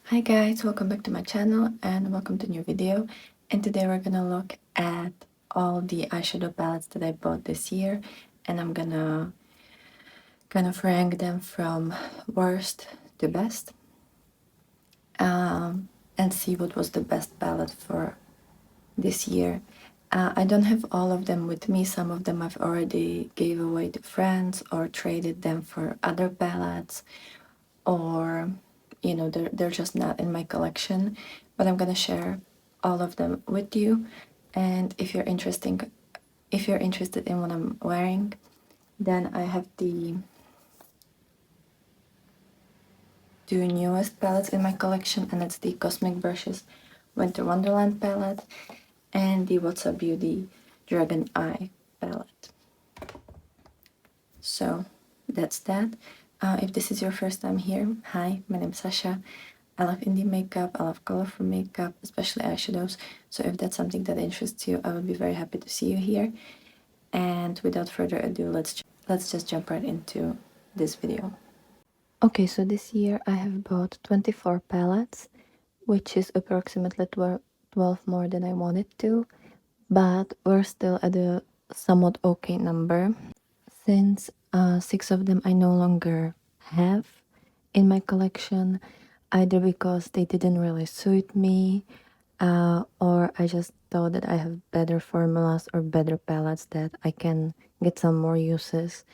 Hi guys, welcome back to my channel and welcome to a new video. And today we're gonna look at all the eyeshadow palettes that I bought this year, and I'm gonna kind of rank them from worst to best, and see what was the best palette for this year. I don't have all of them with me. Some of them I've already gave away to friends or traded them for other palettes, or they're just not in my collection, but I'm gonna share all of them with you. And if you're interested in what I'm wearing, then I have the two newest palettes in my collection, and it's the Cosmic Brushes Winter Wonderland palette and the What's Up Beauty Dragon Eye palette. So that's that. If this is your first time here, hi, my name's Sasha. I love indie makeup, I love colorful makeup, especially eyeshadows. So if that's something that interests you, I would be very happy to see you here. And without further ado, let's just jump right into this video. Okay, so this year I have bought 24 palettes, which is approximately 12 more than I wanted to, but we're still at a somewhat okay number, since 6 of them I no longer have in my collection, either because they didn't really suit me, or I just thought that I have better formulas or better palettes that I can get some more uses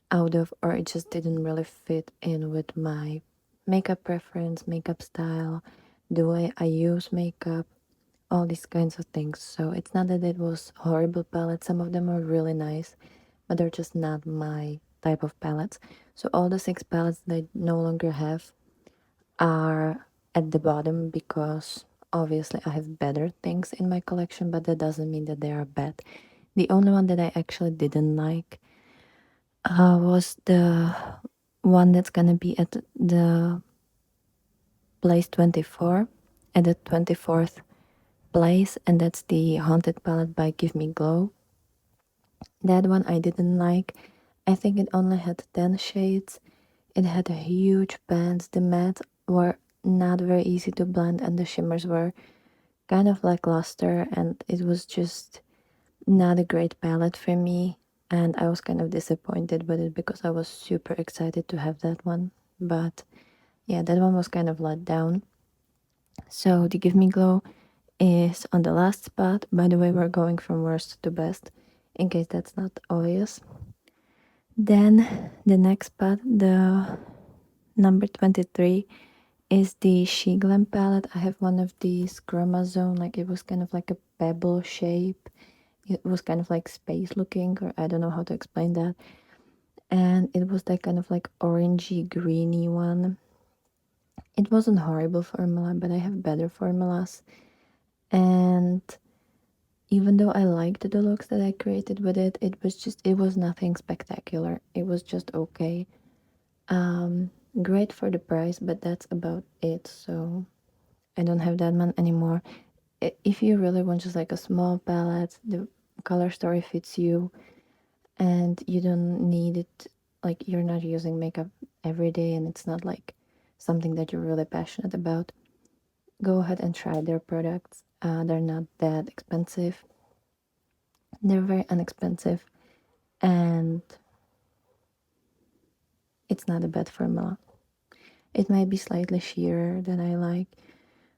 out of, or it just didn't really fit in with my makeup preference, makeup style, the way I use makeup, all these kinds of things. So it's not that it was horrible palettes. Some of them are really nice, but they're just not my type of palettes. So all the 6 palettes that I no longer have are at the bottom because obviously I have better things in my collection, but that doesn't mean that they are bad. The only one that I actually didn't like was the one that's gonna be at the place 24, at the 24th place, and that's the Haunted palette by Give Me Glow. That one I didn't like. I think it only had 10 shades. It had huge bands. The mattes were not very easy to blend, and the shimmers were kind of lackluster, and it was just not a great palette for me. And I was kind of disappointed with it because I was super excited to have that one. But yeah, that one was kind of let down. So the Give Me Glow is on the last spot. By the way, we're going from worst to best, in case that's not obvious. Then the next spot, the number 23, is the She Glam palette. I have one of these Chromazone, like it was kind of like a pebble shape. It was kind of like space looking, or I don't know how to explain that. And it was that kind of like orangey greeny one. It wasn't horrible formula, but I have better formulas. And even though I liked the looks that I created with it, it was nothing spectacular. It was just okay. Great for the price, but that's about it. So I don't have that one anymore. If you really want just like a small palette, the color story fits you, and you don't need it, like you're not using makeup every day and it's not like something that you're really passionate about, go ahead and try their products. They're not that expensive. They're very inexpensive, and it's not a bad formula. It might be slightly sheerer than I like,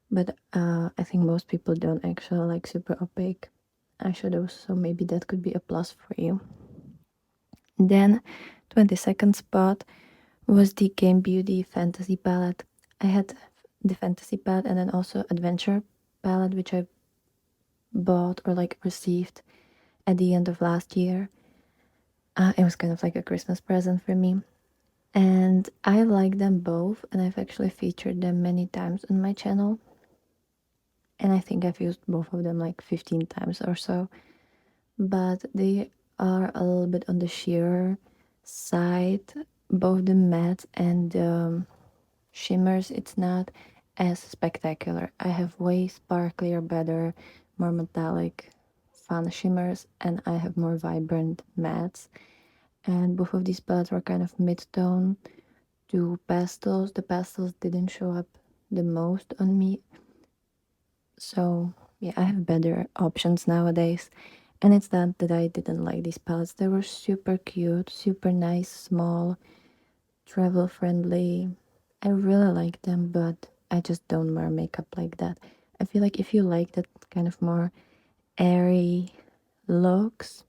but I think most people don't actually like super opaque eyeshadows, so maybe that could be a plus for you. Then 22nd spot was the Game Beauty Fantasy palette. I had the Fantasy palette and then also Adventure palette, which I bought or like received at the end of last year. It was kind of like a Christmas present for me. And I like them both, and I've actually featured them many times on my channel. And I think I've used both of them like 15 times or so. But they are a little bit on the sheerer side. Both the matte and the shimmers, it's not as spectacular. I have way sparklier, better, more metallic, fun shimmers, and I have more vibrant mattes. And both of these palettes were kind of mid-tone to pastels. The pastels didn't show up the most on me. So yeah, I have better options nowadays. And it's not that I didn't like these palettes. They were super cute, super nice, small, travel friendly. I really like them, but I just don't wear makeup like that. I feel like if you like that kind of more airy looks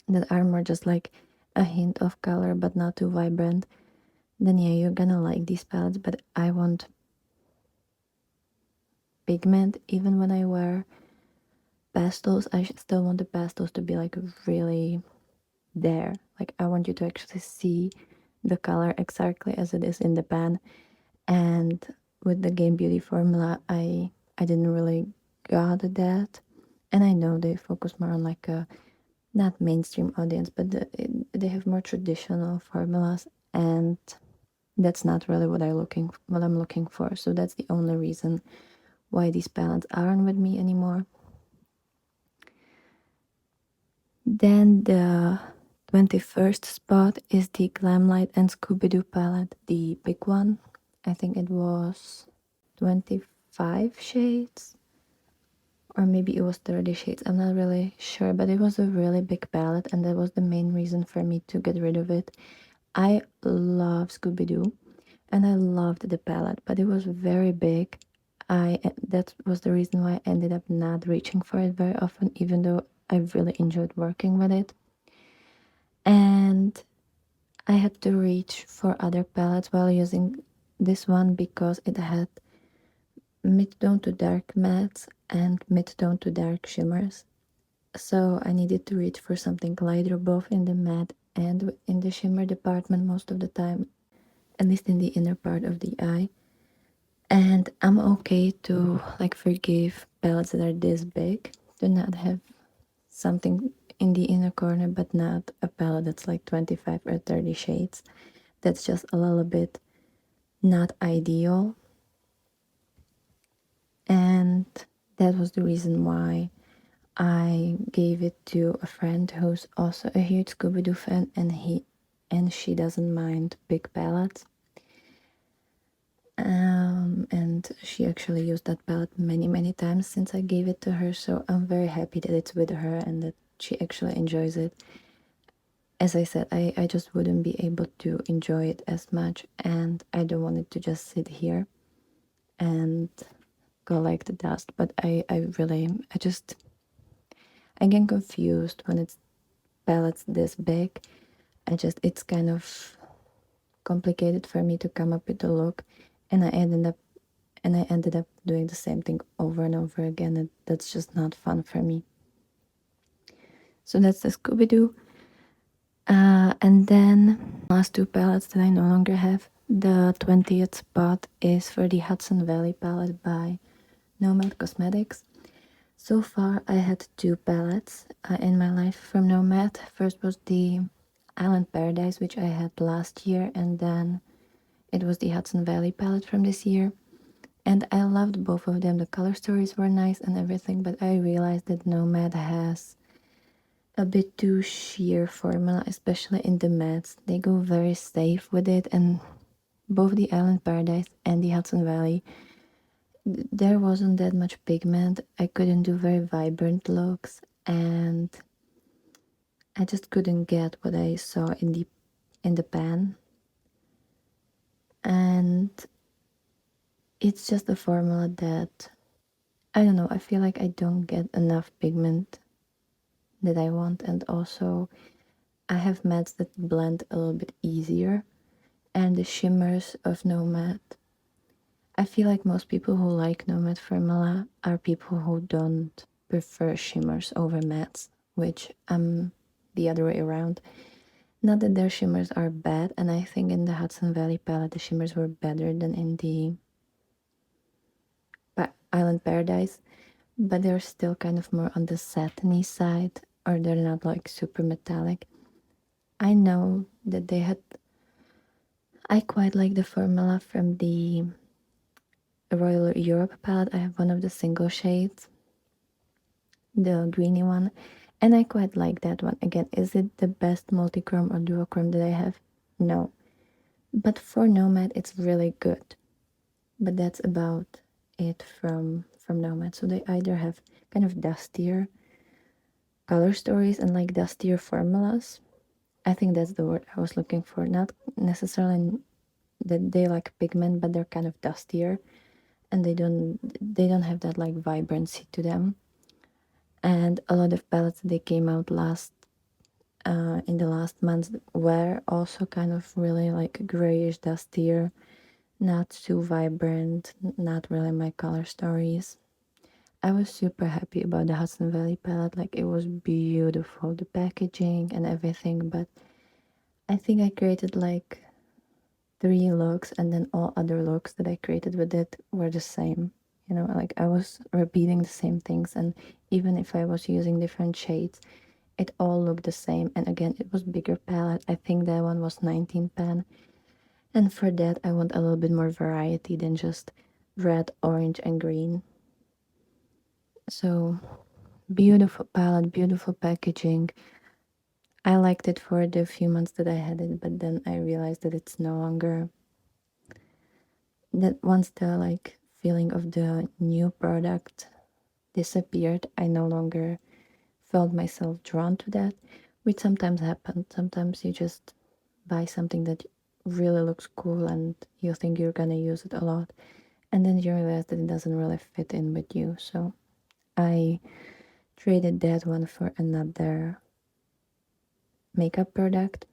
that are more just like a hint of color but not too vibrant, then yeah, you're gonna like these palettes. But I want pigment even when I wear pastels. I still want the pastels to be like really there. Like I want you to actually see the color exactly as it is in the pan. And with the Game Beauty formula, I didn't really got that. And I know they focus more on like a not mainstream audience, but they have more traditional formulas, and that's not really what I'm looking for. So that's the only reason why these palettes aren't with me anymore. Then the 21st spot is the Glamlight and Scooby-Doo palette, the big one. I think it was 25 shades, or maybe it was 30 shades. I'm not really sure, but it was a really big palette, and that was the main reason for me to get rid of it. I love Scooby-Doo, and I loved the palette, but it was very big. That was the reason why I ended up not reaching for it very often, even though I really enjoyed working with it. And I had to reach for other palettes while using this one because it had mid-tone to dark mattes and mid-tone to dark shimmers. So I needed to reach for something lighter both in the matte and in the shimmer department most of the time, at least in the inner part of the eye. And I'm okay to like forgive palettes that are this big, to not have something in the inner corner, but not a palette that's like 25 or 30 shades. That's just a little bit not ideal. And that was the reason why I gave it to a friend who's also a huge Scooby-Doo fan, and she doesn't mind big palettes. And she actually used that palette many times since I gave it to her, so I'm very happy that it's with her and that she actually enjoys it. As I said, I just wouldn't be able to enjoy it as much, and I don't want it to just sit here and collect dust. But I get confused when it's palettes this big. It's kind of complicated for me to come up with a look, and I ended up doing the same thing over and over again, and that's just not fun for me. So that's the Scooby-Doo. And then last two palettes that I no longer have. The 20th spot is for the Hudson Valley palette by Nomad Cosmetics. So far I had two palettes in my life from Nomad. First was the Island Paradise, which I had last year, and then it was the Hudson Valley palette from this year. And I loved both of them. The color stories were nice and everything, but I realized that Nomad has a bit too sheer formula, especially in the mattes. They go very safe with it, and both the Island Paradise and the Hudson Valley, there wasn't that much pigment. I couldn't do very vibrant looks, and I just couldn't get what I saw in the pan. And it's just a formula that, I don't know, I feel like I don't get enough pigment that I want, and also I have mattes that blend a little bit easier, and the shimmers of Nomad, I feel like most people who like Nomad formula are people who don't prefer shimmers over mattes, which I'm the other way around. Not that their shimmers are bad, and I think in the Hudson Valley palette the shimmers were better than in the Island Paradise, but they're still kind of more on the satiny side, or they're not like super metallic. I know that I quite like the formula from the Royal Europe palette. I have one of the single shades, the greeny one, and I quite like that one. Again, is it the best multichrome or duochrome that I have? No. But for Nomad, it's really good. but that's about it from Nomad. So they either have kind of dustier color stories and like dustier formulas. I think that's the word I was looking for. Not necessarily that they like pigment, but they're kind of dustier, and they don't have that like vibrancy to them. And a lot of palettes that they came out in the last months were also kind of really like grayish, dustier, not too vibrant, not really my color stories. I was super happy about the Hudson Valley palette. Like, it was beautiful, the packaging and everything, but I think I created like 3 looks, and then all other looks that I created with it were the same. You know, like I was repeating the same things, and even if I was using different shades, it all looked the same. And again, it was bigger palette. I think that one was 19 pan. And for that, I want a little bit more variety than just red, orange, and green. So, beautiful palette, beautiful packaging. I liked it for the few months that I had it, but then I realized that it's no longer that once the like feeling of the new product disappeared, I no longer felt myself drawn to that, which sometimes happens. Sometimes you just buy something that really looks cool and you think you're gonna use it a lot, and then you realize that it doesn't really fit in with you. So I traded that one for another makeup product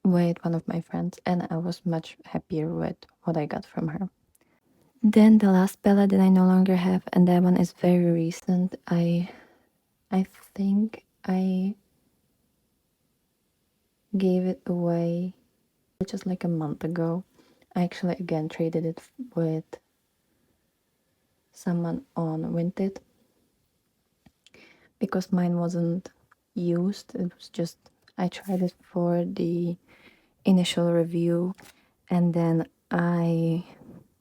with one of my friends, and I was much happier with what I got from her. Then the last palette that I no longer have, and that one is very recent. I think I gave it away just like a month ago. I actually again traded it with someone on Vinted because mine wasn't used. It was just I tried it for the initial review, and then I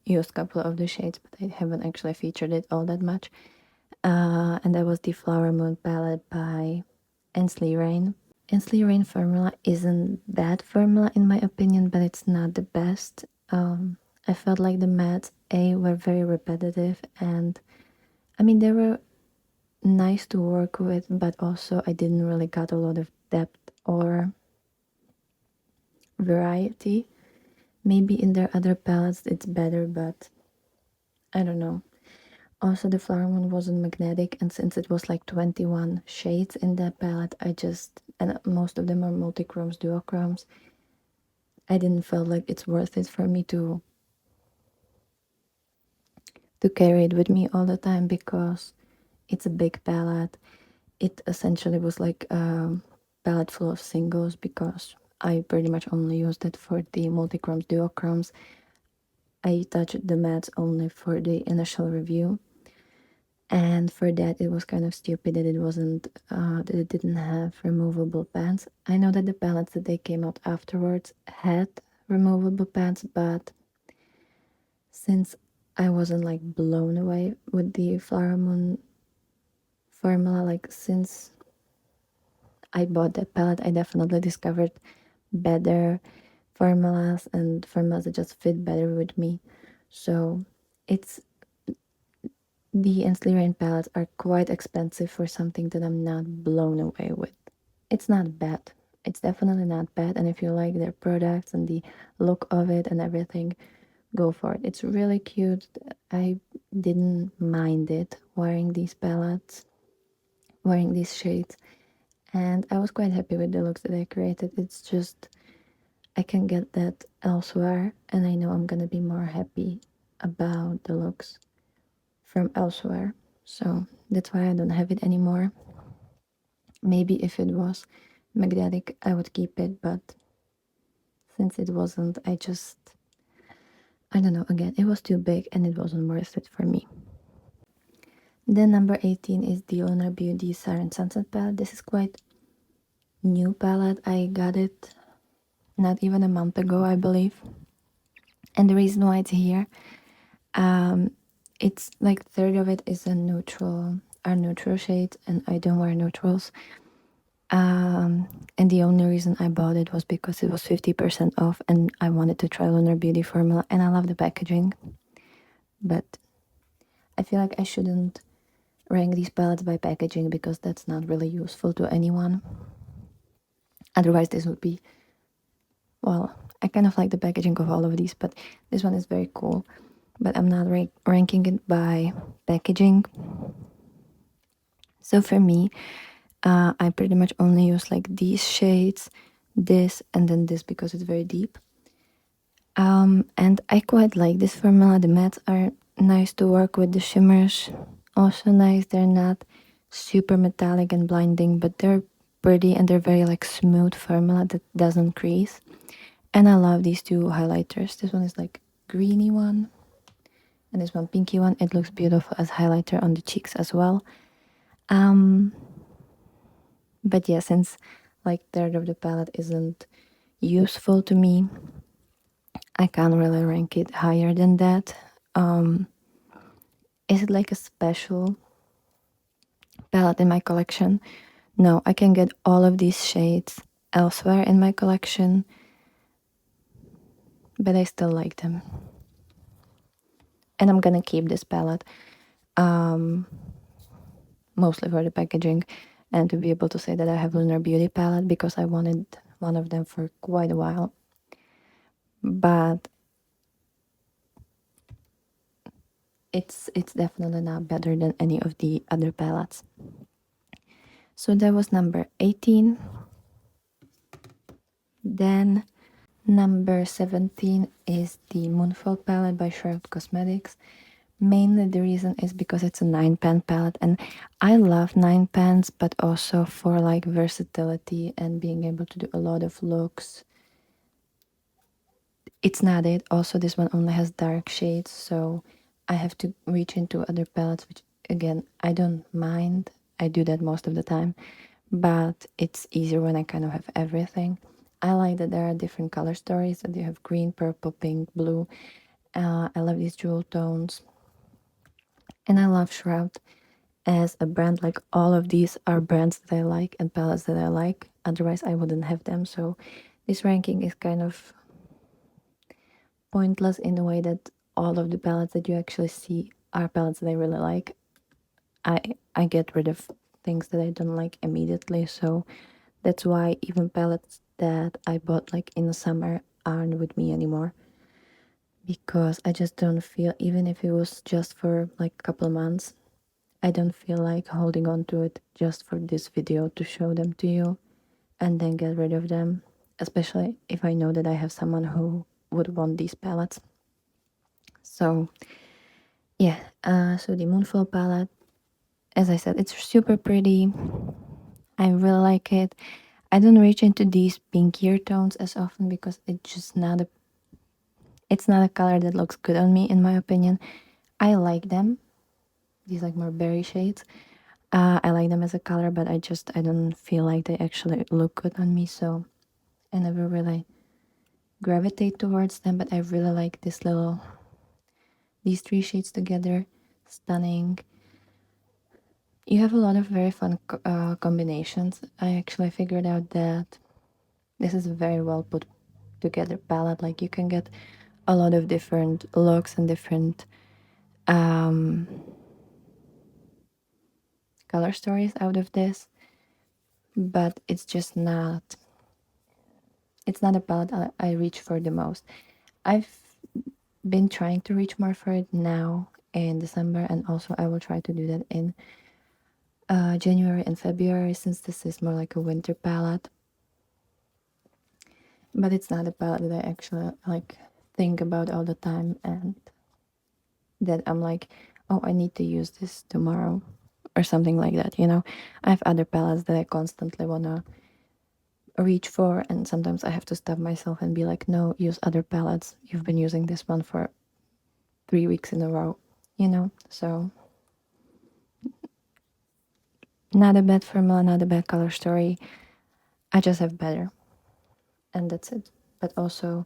used a couple of the shades, but I haven't actually featured it all that much. And that was the Flower Moon palette by Ainsley Rain. Ainsley Rain formula isn't bad formula in my opinion, but it's not the best. I felt like the mattes were very repetitive, and I mean they were nice to work with, but also I didn't really got a lot of depth or variety. Maybe in their other palettes it's better, but I don't know. Also, the flower one wasn't magnetic, and since it was like 21 shades in that palette, and most of them are multi-chromes, duochromes, I didn't feel like it's worth it for me to carry it with me all the time because it's a big palette. It essentially was like a palette full of singles because I pretty much only used it for the multi-chromes, duochromes. I touched the mattes only for the initial review. And for that, it was kind of stupid that that it didn't have removable pants. I know that the palettes that they came out afterwards had removable pants, but since I wasn't like blown away with the Flower Moon formula, like since I bought that palette, I definitely discovered better formulas and formulas that just fit better with me. So it's the Ainsley Rain palettes are quite expensive for something that I'm not blown away with. It's not bad. It's definitely not bad. And if you like their products and the look of it and everything, go for it. It's really cute. I didn't mind it wearing these palettes, wearing these shades. And I was quite happy with the looks that I created. It's just, I can get that elsewhere. And I know I'm going to be more happy about the looks from elsewhere. So that's why I don't have it anymore. Maybe if it was magnetic, I would keep it, but since it wasn't, I don't know, again, it was too big and it wasn't worth it for me. Then number 18 is the Lunar Beauty Siren Sunset palette. This is quite new palette. I got it not even a month ago, I believe. And the reason why it's here, it's like third of it is are neutral shades, and I don't wear neutrals. And the only reason I bought it was because it was 50% off and I wanted to try Lunar Beauty formula, and I love the packaging. But I feel like I shouldn't rank these palettes by packaging because that's not really useful to anyone. Otherwise, this would be, well, I kind of like the packaging of all of these, but this one is very cool. But I'm not ranking it by packaging. So for me, I pretty much only use like these shades, this, and then this because it's very deep. And I quite like this formula. The mattes are nice to work with, the shimmers also nice. They're not super metallic and blinding, but they're pretty and they're very like smooth formula that doesn't crease. And I love these two highlighters. This one is like greeny one and this one pinky one. It looks beautiful as highlighter on the cheeks as well. But yeah, since like third of the palette isn't useful to me, I can't really rank it higher than that. Is it like a special palette in my collection? No, I can get all of these shades elsewhere in my collection, but I still like them. And I'm gonna keep this palette, mostly for the packaging and to be able to say that I have Lunar Beauty palette because I wanted one of them for quite a while. But it's definitely not better than any of the other palettes. So that was number 18. Then number 17 is the Moonfall palette by Shroud Cosmetics. Mainly the reason is because it's a 9-pan palette and I love 9 pans, but also for like versatility and being able to do a lot of looks. It's not it. Also, this one only has dark shades, so I have to reach into other palettes, which again, I don't mind. I do that most of the time, but it's easier when I kind of have everything. I like that there are different color stories, that you have green, purple, pink, blue. I love these jewel tones. And I love Shroud as a brand. Like all of these are brands that I like and palettes that I like. Otherwise, I wouldn't have them. So this ranking is kind of pointless in the way that all of the palettes that you actually see are palettes that I really like. I get rid of things that I don't like immediately, so that's why even palettes that I bought like in the summer aren't with me anymore, because I just don't feel, even if it was just for like a couple of months, I don't feel like holding on to it just for this video to show them to you and then get rid of them, especially if I know that I have someone who would want these palettes. So yeah, so the Moonfall palette, as I said, it's super pretty. I really like it. I don't reach into these pinkier tones as often because it's not a color that looks good on me, in my opinion. I like them, these like more berry shades. I like them as a color, but I don't feel like they actually look good on me, so I never really gravitate towards them. But I really like these 3 shades together. Stunning. You have a lot of very fun combinations. I actually figured out that this is a very well put together palette. Like you can get a lot of different looks and different color stories out of this, but it's not a palette I reach for the most. I've been trying to reach more for it now in December, and also I will try to do that in January and February, since this is more like a winter palette. But it's not a palette that I actually like think about all the time and that I'm like, oh, I need to use this tomorrow or something like that, you know. I have other palettes that I constantly want to reach for, and sometimes I have to stop myself and be like, no, use other palettes. You've been using this one for 3 weeks in a row, you know. So not a bad formula, not a bad color story. I just have better, and that's it. But also,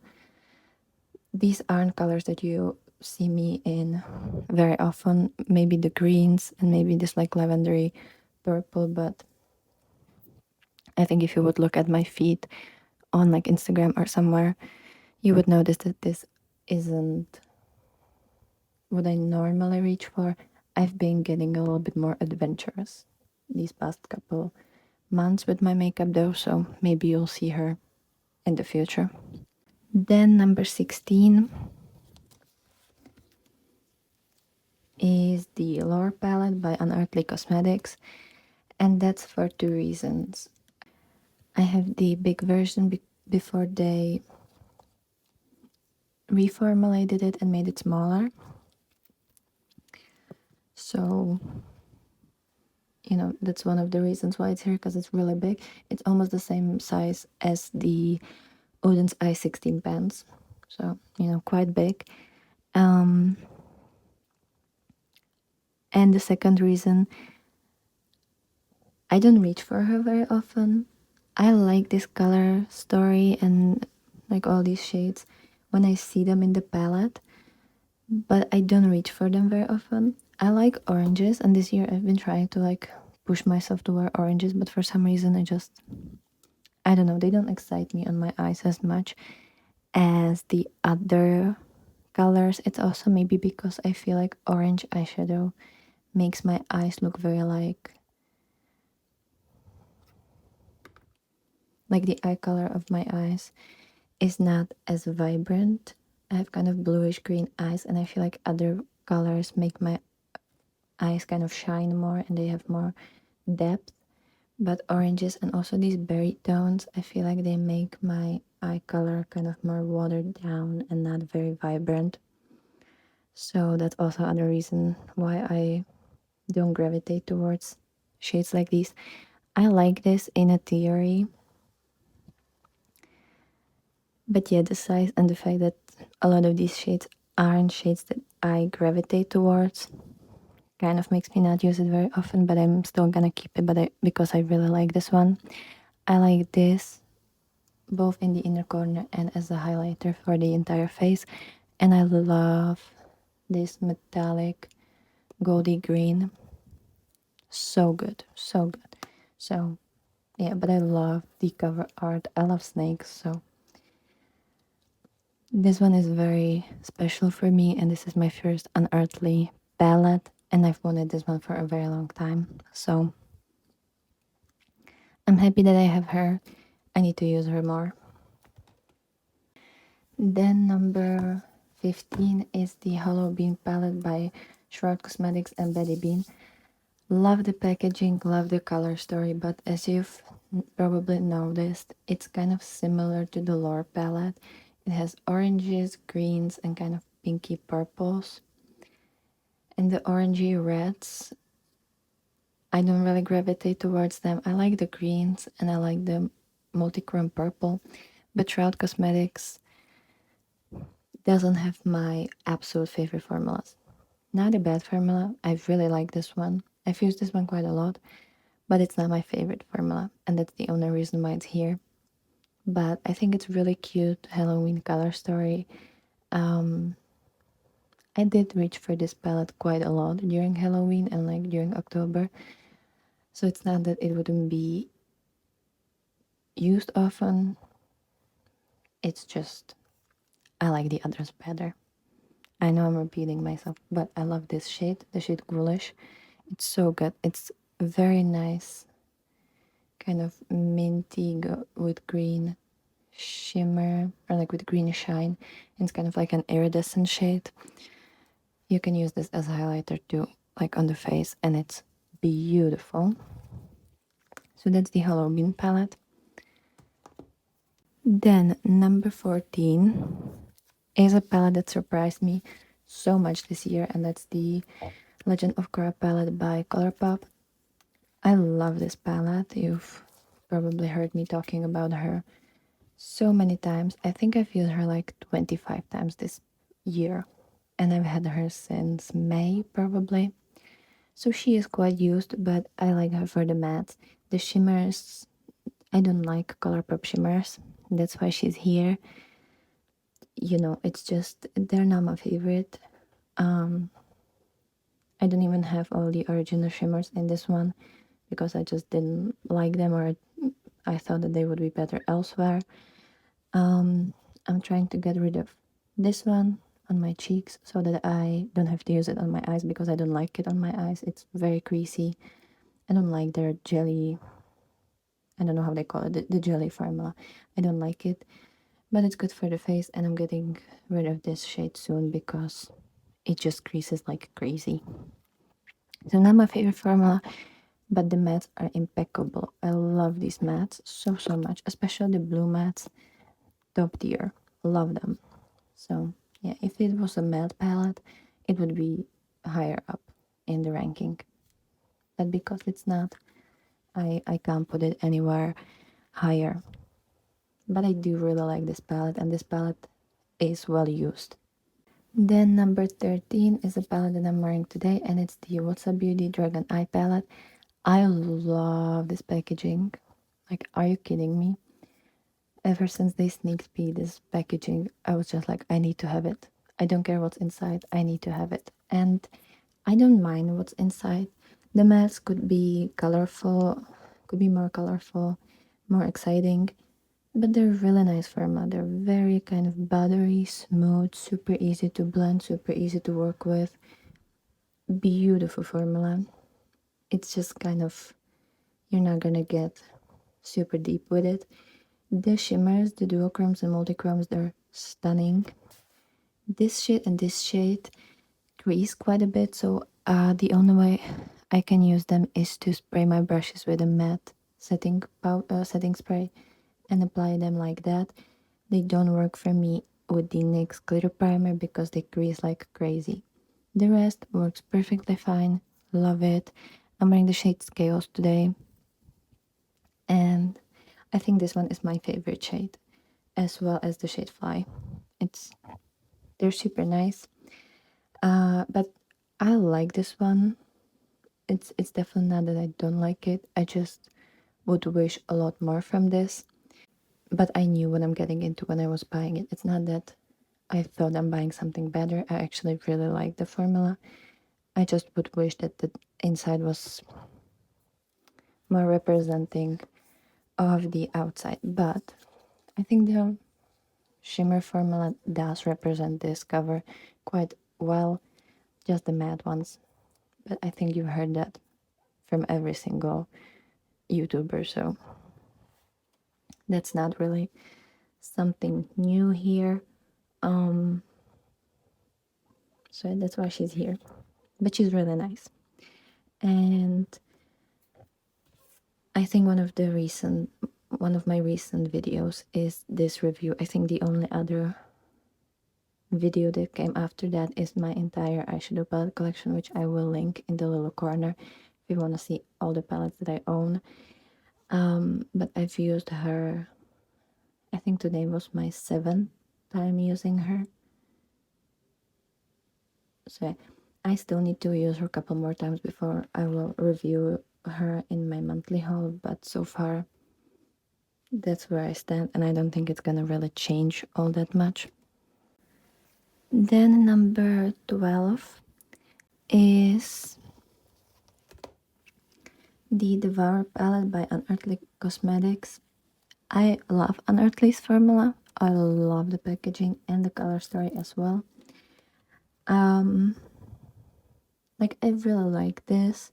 these aren't colors that you see me in very often. Maybe the greens and maybe this like lavendery purple, but I think if you would look at my feed on like Instagram or somewhere, you would notice that this isn't what I normally reach for. I've been getting a little bit more adventurous these past couple months with my makeup though, so maybe you'll see her in the future. Then number 16 is the Lore palette by Unearthly Cosmetics, and that's for two reasons. I have the big version before they reformulated it and made it smaller. So, you know, that's one of the reasons why it's here, because it's really big. It's almost the same size as the Oden's i16 pens. So, you know, quite big. And the second reason, I don't reach for her very often. I like this color story and like all these shades when I see them in the palette, but I don't reach for them very often. I like oranges, and this year I've been trying to like push myself to wear oranges, but for some reason I don't know, they don't excite me on my eyes as much as the other colors. It's also maybe because I feel like orange eyeshadow makes my eyes look very like the eye color of my eyes is not as vibrant. I have kind of bluish green eyes, and I feel like other colors make my eyes kind of shine more and they have more depth. But oranges and also these berry tones, I feel like they make my eye color kind of more watered down and not very vibrant. So that's also another reason why I don't gravitate towards shades like these. I like this in a theory, but yeah, the size and the fact that a lot of these shades aren't shades that I gravitate towards kind of makes me not use it very often, but I'm still gonna keep it because I really like this one. I like this both in the inner corner and as a highlighter for the entire face, and I love this metallic goldy green. So good, so good. So yeah, but I love the cover art. I love snakes, so this one is very special for me, and this is my first Unearthly palette, and I've wanted this one for a very long time. So I'm happy that I have her. I need to use her more. Then number 15 is the Hollow Bean palette by Shroud Cosmetics and Betty Bean. Love the packaging, love the color story, but as you've probably noticed, it's kind of similar to the Lore palette. It has oranges, greens, and kind of pinky purples. And the orangey reds, I don't really gravitate towards them. I like the greens and I like the multichrome purple, but Shroud Cosmetics doesn't have my absolute favorite formulas. Not a bad formula. I really like this one. I've used this one quite a lot, but it's not my favorite formula, and that's the only reason why it's here. But I think it's really cute Halloween color story. I did reach for this palette quite a lot during Halloween and like during October, so it's not that it wouldn't be used often. It's just I like the others better. I know I'm repeating myself, but I love this shade, the shade Ghoulish. It's so good. It's very nice, kind of minty with green shimmer, or like with green shine. It's kind of like an iridescent shade. You can use this as a highlighter too, like on the face, and it's beautiful. So that's the Halloween palette. Then number 14 is a palette that surprised me so much this year, and that's the Legend of Korra palette by Colourpop. I love this palette. You've probably heard me talking about her so many times. I think I've used her like 25 times this year, and I've had her since May probably. So she is quite used, but I like her for the mattes. The shimmers, I don't like Colourpop shimmers. That's why she's here. You know, it's just, they're not my favorite. I don't even have all the original shimmers in this one because I just didn't like them, or I thought that they would be better elsewhere. I'm trying to get rid of this one on my cheeks so that I don't have to use it on my eyes, because I don't like it on my eyes. It's very creasy. I don't like their jelly, I don't know how they call it, the jelly formula. I don't like it, but it's good for the face, and I'm getting rid of this shade soon because it just creases like crazy. So not my favorite formula, but the mattes are impeccable. I love these mattes so much, especially the blue mattes, top tier. Love them. So yeah, if it was a matte palette, it would be higher up in the ranking. But because it's not, I can't put it anywhere higher. But I do really like this palette, and this palette is well used. Then number 13 is a palette that I'm wearing today, and it's the What's Up Beauty Dragon Eye palette. I love this packaging. Like, are you kidding me? Ever since they sneak peek this packaging, I was just like, I need to have it. I don't care what's inside, I need to have it. And I don't mind what's inside. The mask could be colorful, could be more colorful, more exciting, but they're really nice formula. They're very kind of buttery, smooth, super easy to blend, super easy to work with. Beautiful formula. It's just kind of, you're not gonna get super deep with it. The shimmers, the duochromes and multichromes, they're stunning. This shade and this shade crease quite a bit, so the only way I can use them is to spray my brushes with a matte setting spray and apply them like that. They don't work for me with the NYX glitter primer because they crease like crazy. The rest works perfectly fine. Love it. I'm wearing the shade Chaos today, and I think this one is my favorite shade, as well as the shade Fly. They're super nice. But I like this one. It's definitely not that I don't like it. I just would wish a lot more from this. But I knew what I'm getting into when I was buying it. It's not that I thought I'm buying something better. I actually really like the formula. I just would wish that the inside was more representing of the outside. But I think the shimmer formula does represent this cover quite well, just the matte ones. But I think you've heard that from every single YouTuber, so that's not really something new here. So that's why she's here. But she's really nice. And I think one of my recent videos is this review. I think the only other video that came after that is my entire eyeshadow palette collection, which I will link in the little corner if you want to see all the palettes that I own. But I've used her, I think today was my 7th time using her. So I still need to use her a couple more times before I will review her in my monthly haul, but so far that's where I stand, and I don't think it's gonna really change all that much. Then number 12 is the Devour palette by Unearthly Cosmetics. I love Unearthly's formula. I love the packaging and the color story as well. Like, I really like this.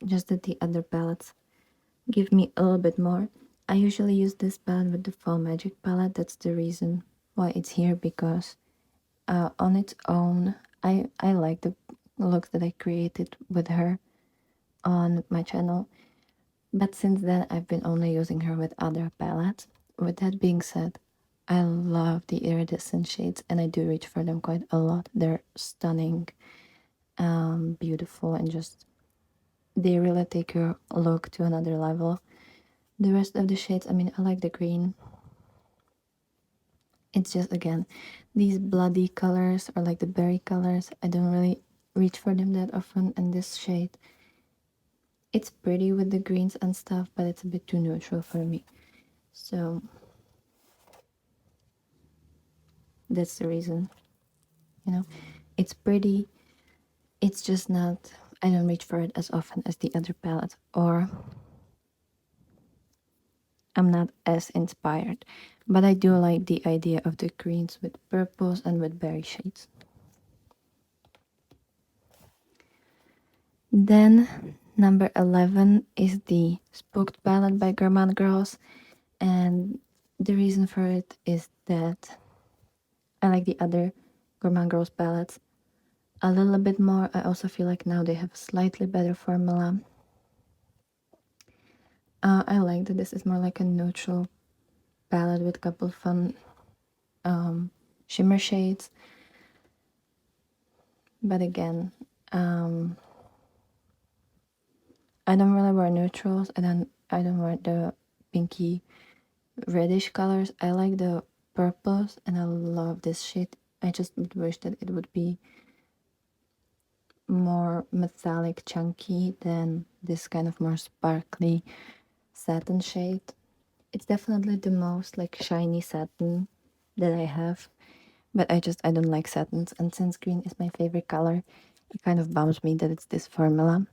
Just that the other palettes give me a little bit more. I usually use this palette with the Fall Magic palette. That's the reason why it's here, because on its own, I like the look that I created with her on my channel. But since then, I've been only using her with other palettes. With that being said, I love the iridescent shades, and I do reach for them quite a lot. They're stunning, beautiful, and just, they really take your look to another level. The rest of the shades, I mean, I like the green. It's just, again, these bloody colors or like the berry colors, I don't really reach for them that often. And this shade, it's pretty with the greens and stuff, but it's a bit too neutral for me. So that's the reason, you know. It's pretty, it's just not, I don't reach for it as often as the other palette. Or I'm not as inspired, but I do like the idea of the greens with purples and with berry shades. Then number 11 is the Spooked palette by Gourmande Girls, and the reason for it is that I like the other Gourmande Girls palettes a little bit more. I also feel like now they have a slightly better formula. I like that this is more like a neutral palette with a couple fun shimmer shades. But again, I don't really wear neutrals. I don't wear the pinky reddish colors. I like the purples and I love this shade. I just would wish that it would be more metallic chunky than this kind of more sparkly satin shade. It's definitely the most like shiny satin that I have, but I don't like satins, and since green is my favorite color, it kind of bums me that it's this formula.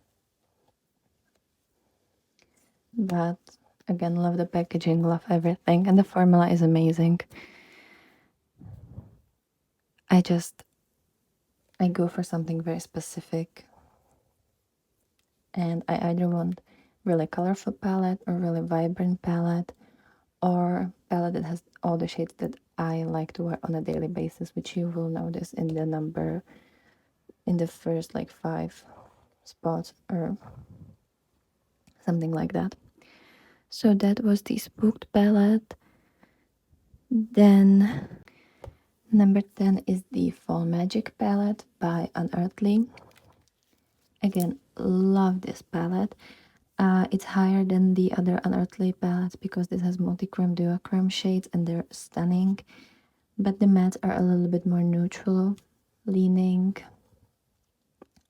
But again, love the packaging, love everything, and the formula is amazing. I go for something very specific, and I either want really colorful palette or really vibrant palette, or palette that has all the shades that I like to wear on a daily basis, which you will notice in the first like 5 spots or something like that. So that was the Spooked palette. Then number 10 is the Fall Magic palette by Unearthly. Again, love this palette. It's higher than the other Unearthly palettes because this has multi-chrome duochrome shades and they're stunning. But the mattes are a little bit more neutral leaning.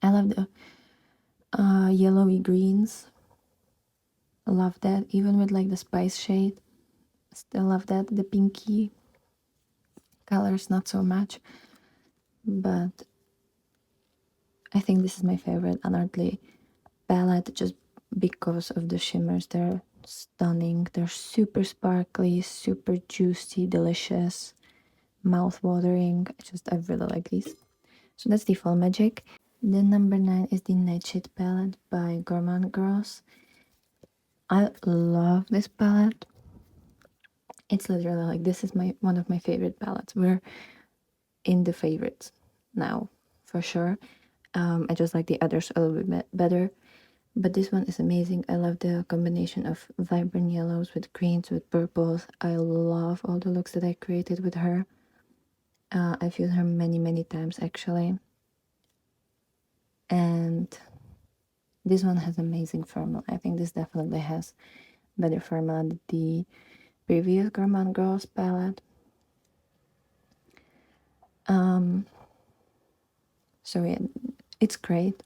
I love the yellowy greens. Love that. Even with like the spice shade, still love that. The pinky colors not so much, but I think this is my favorite Unearthly palette just because of the shimmers. They're stunning. They're super sparkly, super juicy, delicious, mouth-watering. I really like these. So that's the Fall Magic. Then number 9 is the Nightshade palette by Gourmande Girls. I love this palette. It's literally like this is one of my favorite palettes. We're in the favorites now for sure. I just like the others a little bit better, but this one is amazing. I love the combination of vibrant yellows with greens with purples. I love all the looks that I created with her. I've used her many times actually, and this one has amazing formula. I think this definitely has better formula than the previous Gourmande Girls palette. So yeah, it's great.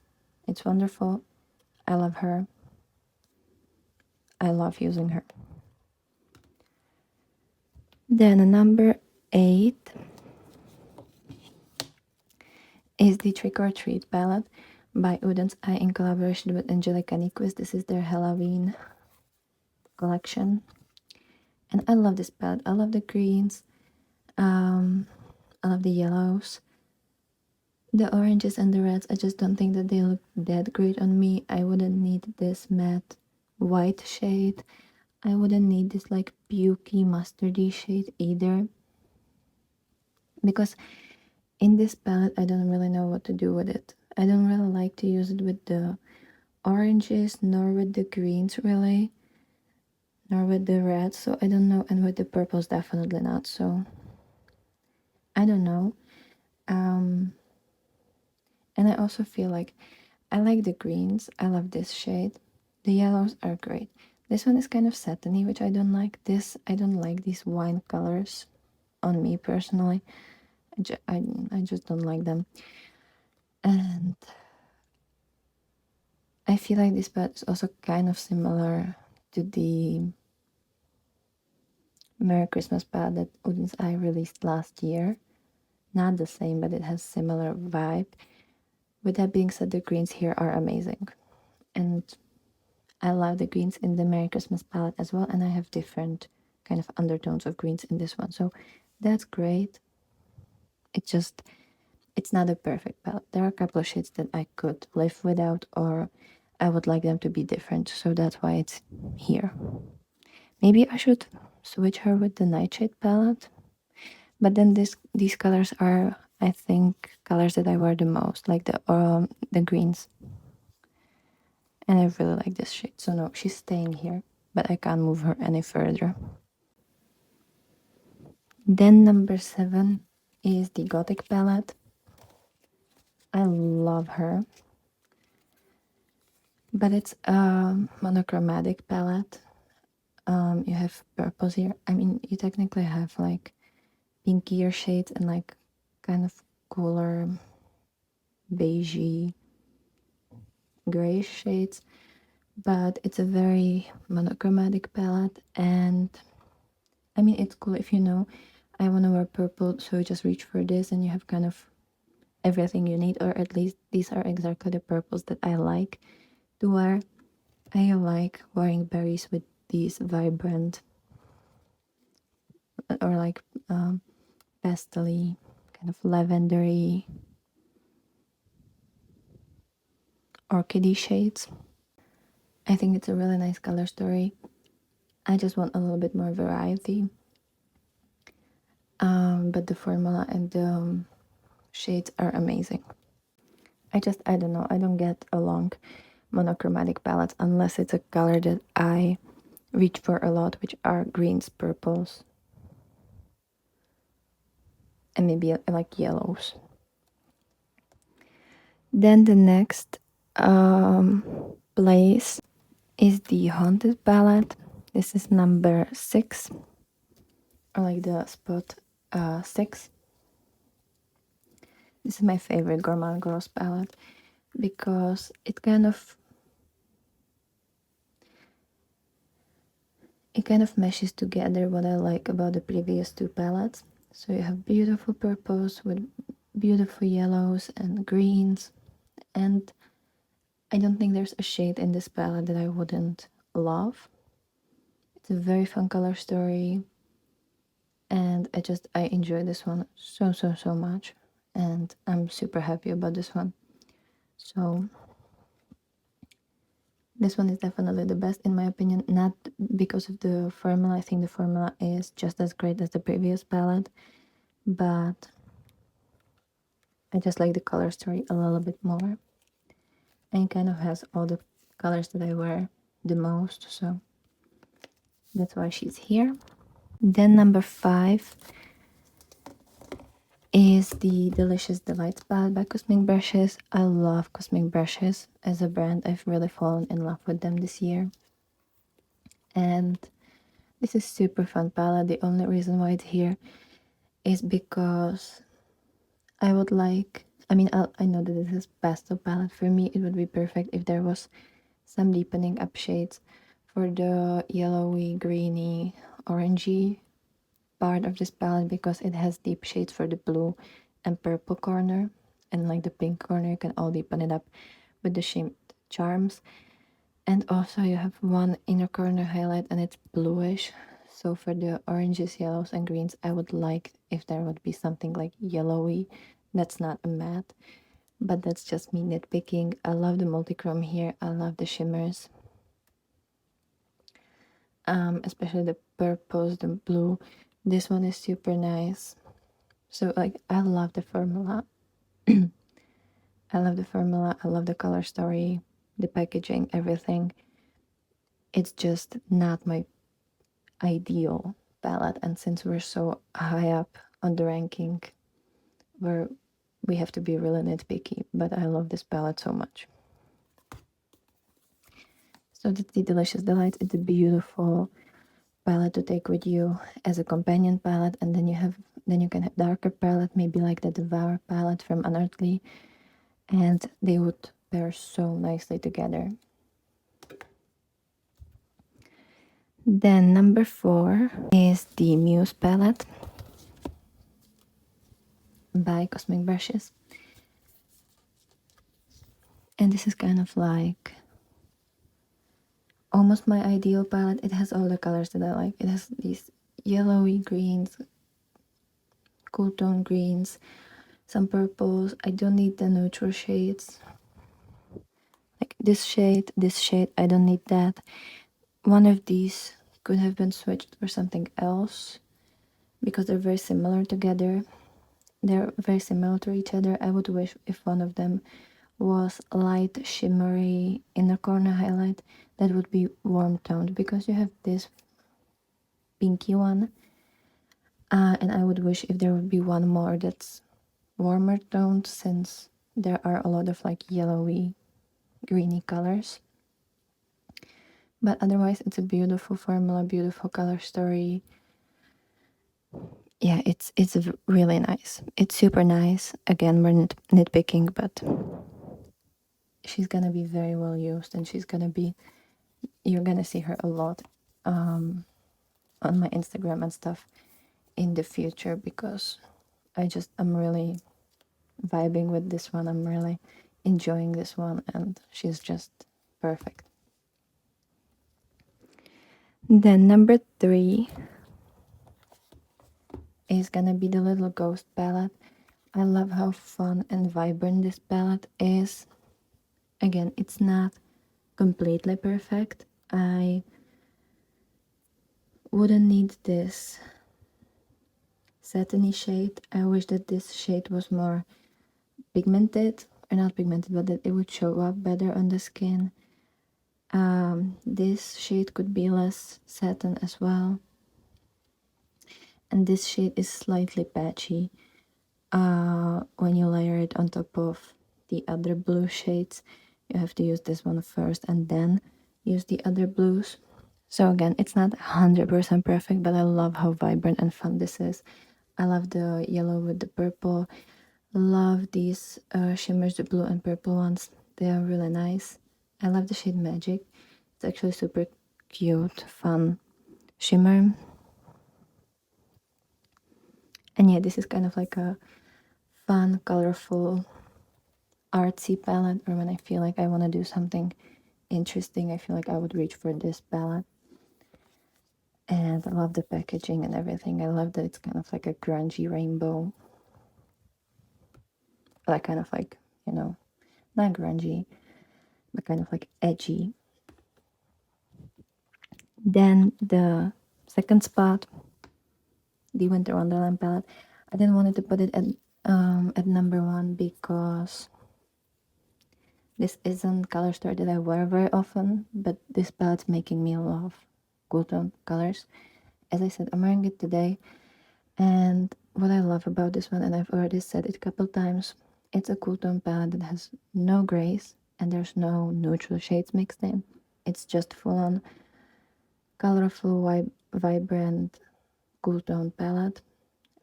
It's wonderful. I love her. I love using her. Then number 8 is the Trick or Treat palette by Oden's Eye in collaboration with Angelica Nyquist. This is their Halloween collection. And I love this palette. I love the greens. I love the yellows. The oranges and the reds, I just don't think that they look that great on me. I wouldn't need this matte white shade. I wouldn't need this like pukey mustardy shade either. Because in this palette, I don't really know what to do with it. I don't really like to use it with the oranges, nor with the greens really, nor with the reds, so I don't know, and with the purples definitely not, so I don't know. And I also feel like I like the greens. I love this shade. The yellows are great. This one is kind of satiny, which I don't like. I don't like these wine colors on me personally. I just don't like them. And I feel like this palette is also kind of similar to the Merry Christmas palette that Oden's Eye released last year. Not the same, but it has similar vibe. With that being said, the greens here are amazing. And I love the greens in the Merry Christmas palette as well, and I have different kind of undertones of greens in this one, so that's great. It's not a perfect palette. There are a couple of shades that I could live without, or I would like them to be different, so that's why it's here. Maybe I should switch her with the Nightshade palette, but then these colors are, I think, colors that I wear the most, like the greens, and I really like this shade. So no, she's staying here, but I can't move her any further. Then number 7 is the Gothic palette. I love her, but it's a monochromatic palette. You have purples here. I mean, you technically have like pinkier shades and like kind of cooler beigey grayish shades, but it's a very monochromatic palette, and I mean, it's cool if you know I want to wear purple, so you just reach for this and you have kind of everything you need, or at least these are exactly the purples that I like to wear. I like wearing berries with these vibrant or like pastel-y, kind of lavendery, orchidy shades. I think it's a really nice color story. I just want a little bit more variety. But the formula and the shades are amazing. I don't know, I don't get along monochromatic palettes unless it's a color that I reach for a lot, which are greens, purples, and maybe like yellows. Then the next place is the Haunted palette. This is number 6, or like the spot 6. This is my favorite Gourmande Girls palette because it kind of meshes together what I like about the previous 2 palettes. So you have beautiful purples with beautiful yellows and greens, and I don't think there's a shade in this palette that I wouldn't love. It's a very fun color story, and I enjoy this one so much, and I'm super happy about this one. So this one is definitely the best in my opinion, not because of the formula. I think the formula is just as great as the previous palette, but I just like the color story a little bit more, and it kind of has all the colors that I wear the most, so that's why she's here. Then number 5 is the Delicious Delights palette by Cosmic Brushes. I love Cosmic Brushes as a brand. I've really fallen in love with them this year, and this is super fun palette. The only reason why it's here is because I would like, I mean, I know that this is pastel palette. For me, it would be perfect if there was some deepening up shades for the yellowy, greeny, orangey part of this palette, because it has deep shades for the blue and purple corner, and like the pink corner, you can all deepen it up with the shimmed charms. And also you have one inner corner highlight and it's bluish. So for the oranges, yellows, and greens, I would like if there would be something like yellowy that's not a matte, but that's just me nitpicking. I love the multichrome here. I love the shimmers, especially the purples, the blue. This one is super nice. So like I love the formula. I love the formula. I love the color story, the packaging, everything. It's just not my ideal palette, and since we're so high up on the ranking, we have to be really nitpicky, but I love this palette so much. So that's the Delicious Delights. It's a beautiful palette to take with you as a companion palette, and then you can have darker palette, maybe like the Devour palette from Unearthly, and they would pair so nicely together. Then number 4 is the Muse palette by Cosmic Brushes, and this is kind of like almost my ideal palette. It has all the colors that I like. It has these yellowy greens, cool tone greens, some purples. I don't need the neutral shades. Like this shade, I don't need that. One of these could have been switched for something else because they're very similar together. They're very similar to each other. I would wish if one of them was light, shimmery inner corner highlight, that would be warm toned, because you have this pinky one. And I would wish if there would be one more that's warmer toned, since there are a lot of like yellowy, greeny colors. But otherwise, it's a beautiful formula, beautiful color story. Yeah, it's really nice. It's super nice. Again, we're nitpicking, but she's gonna be very well used, and you're gonna see her a lot on my Instagram and stuff in the future, because I'm really vibing with this one. I'm really enjoying this one, and she's just perfect. Then number 3 is gonna be the Little Ghost palette. I love how fun and vibrant this palette is. Again, it's not completely perfect. I wouldn't need this satiny shade. I wish that this shade was more pigmented, or not pigmented, but that it would show up better on the skin. This shade could be less satin as well, and this shade is slightly patchy when you layer it on top of the other blue shades. You have to use this one first and then use the other blues. So again, it's not 100% perfect, but I love how vibrant and fun this is. I love the yellow with the purple. Love these shimmers, the blue and purple ones. They are really nice. I love the shade Magic. It's actually super cute, fun shimmer. And yeah, this is kind of like a fun, colorful, artsy palette, or when I feel like I want to do something interesting, I feel like I would reach for this palette. And I love the packaging and everything. I love that it's kind of like a grungy rainbow. Like kind of like, not grungy, but kind of like edgy. Then the second spot, the Winter Wonderland palette. I didn't want to put it at number 1 because this isn't color store that I wear very often, but this palette's making me love cool tone colors. As I said, I'm wearing it today, and what I love about this one, and I've already said it a couple times, it's a cool tone palette that has no grays and there's no neutral shades mixed in. It's just full on colorful, vibrant, cool tone palette.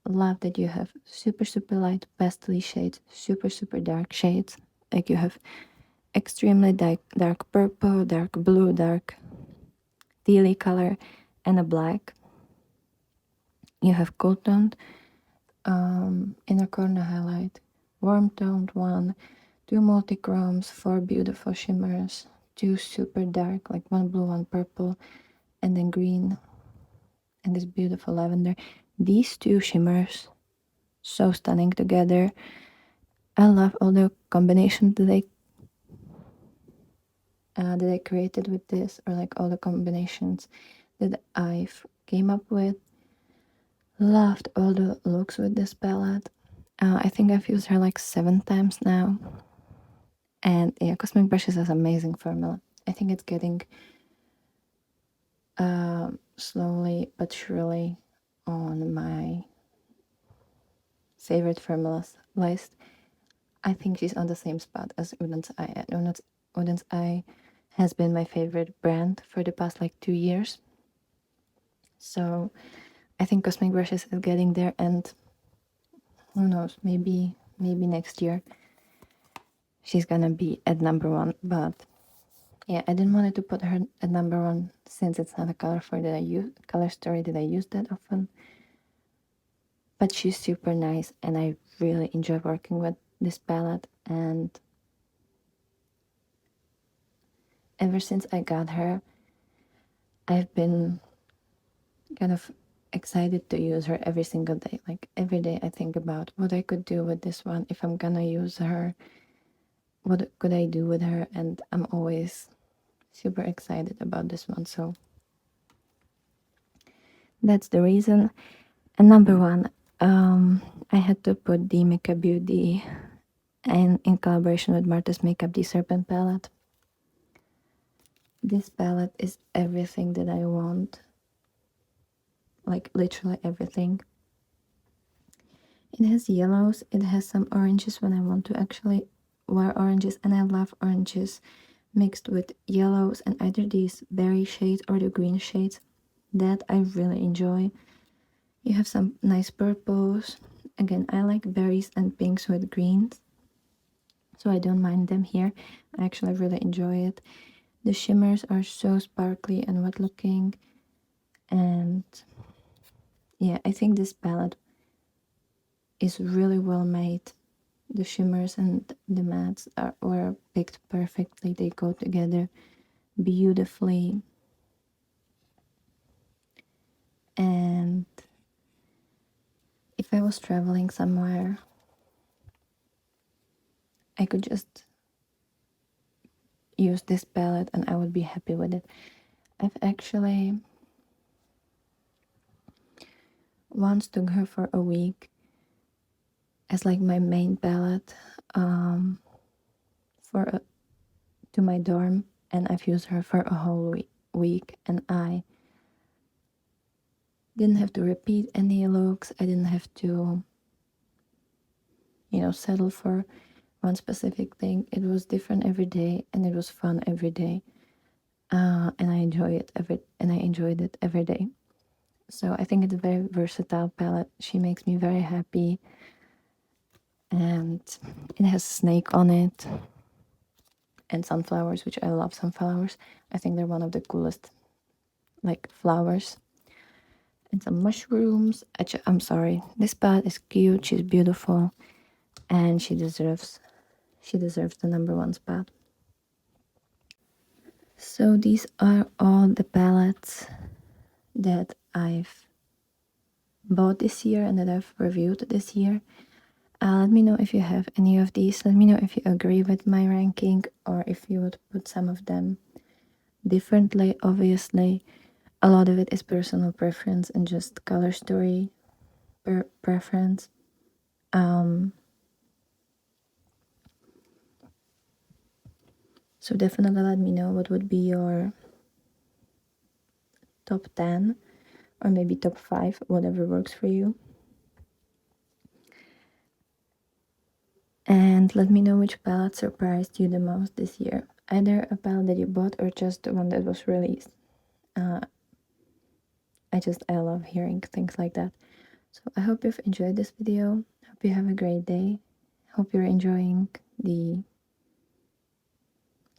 Love that you have super light pastel shades, super dark shades. Like you have extremely dark purple, dark blue, dark tealy color, and a black. You have cool toned inner corner highlight, warm toned one, 2 multi-chromes, 4 beautiful shimmers, 2 super dark, like 1 blue, 1 purple, and then green, and this beautiful lavender. These 2 shimmers, so stunning together. I love all the combinations that I created with this, or like all the combinations that I've came up with. Loved all the looks with this palette. I think I've used her like 7 times now. And yeah, Cosmic Brushes has amazing formula. I think it's getting slowly but surely on my favorite formulas list. I think she's on the same spot as Uden's Eye. Uden's Eye has been my favorite brand for the past like 2 years. So I think Cosmic Brushes is getting there, and who knows, maybe next year she's gonna be at number 1. But yeah, I didn't want to put her at number 1 since it's not a color story that I use that often. But she's super nice, and I really enjoy working with this palette. And ever since I got her, I've been kind of excited to use her every single day. Like every day I think about what I could do with this one. If I'm gonna use her, what could I do with her? And I'm always super excited about this one. So that's the reason. And number one, I had to put the Makeup Beauty and in collaboration with Martha's Makeup, the Serpent palette. This palette is everything that I want, like literally everything. It has yellows, it has some oranges when I want to actually wear oranges, and I love oranges mixed with yellows and either these berry shades or the green shades. That I really enjoy. You have some nice purples. Again, I like berries and pinks with greens, so I don't mind them here. I actually really enjoy it. The shimmers are so sparkly and wet looking, and yeah, I think this palette is really well made. The shimmers and the mattes were picked perfectly. They go together beautifully. And if I was traveling somewhere, I could just use this palette and I would be happy with it. I've actually once took her for a week as like my main palette to my dorm, and I've used her for a whole week, and I didn't have to repeat any looks. I didn't have to, settle for one specific thing. It was different every day, and it was fun every day, and I enjoyed it every day. So I think it's a very versatile palette. She makes me very happy, and it has a snake on it and sunflowers, which I love. Sunflowers, I think they're one of the coolest like flowers. And some mushrooms. I'm sorry, this palette is cute, she's beautiful, and she deserves the #1 spot. So these are all the palettes that I've bought this year and that I've reviewed this year. Let me know if you have any of these. Let me know if you agree with my ranking or if you would put some of them differently. Obviously, a lot of it is personal preference and just color story preference. So definitely let me know what would be your top 10 or maybe top 5, whatever works for you. And let me know which palette surprised you the most this year. Either a palette that you bought or just the one that was released. I love hearing things like that. So I hope you've enjoyed this video. Hope you have a great day. Hope you're enjoying the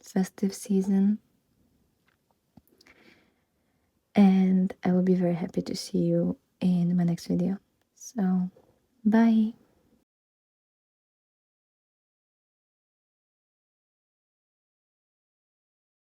festive season. And I will be very happy to see you in my next video. So, bye!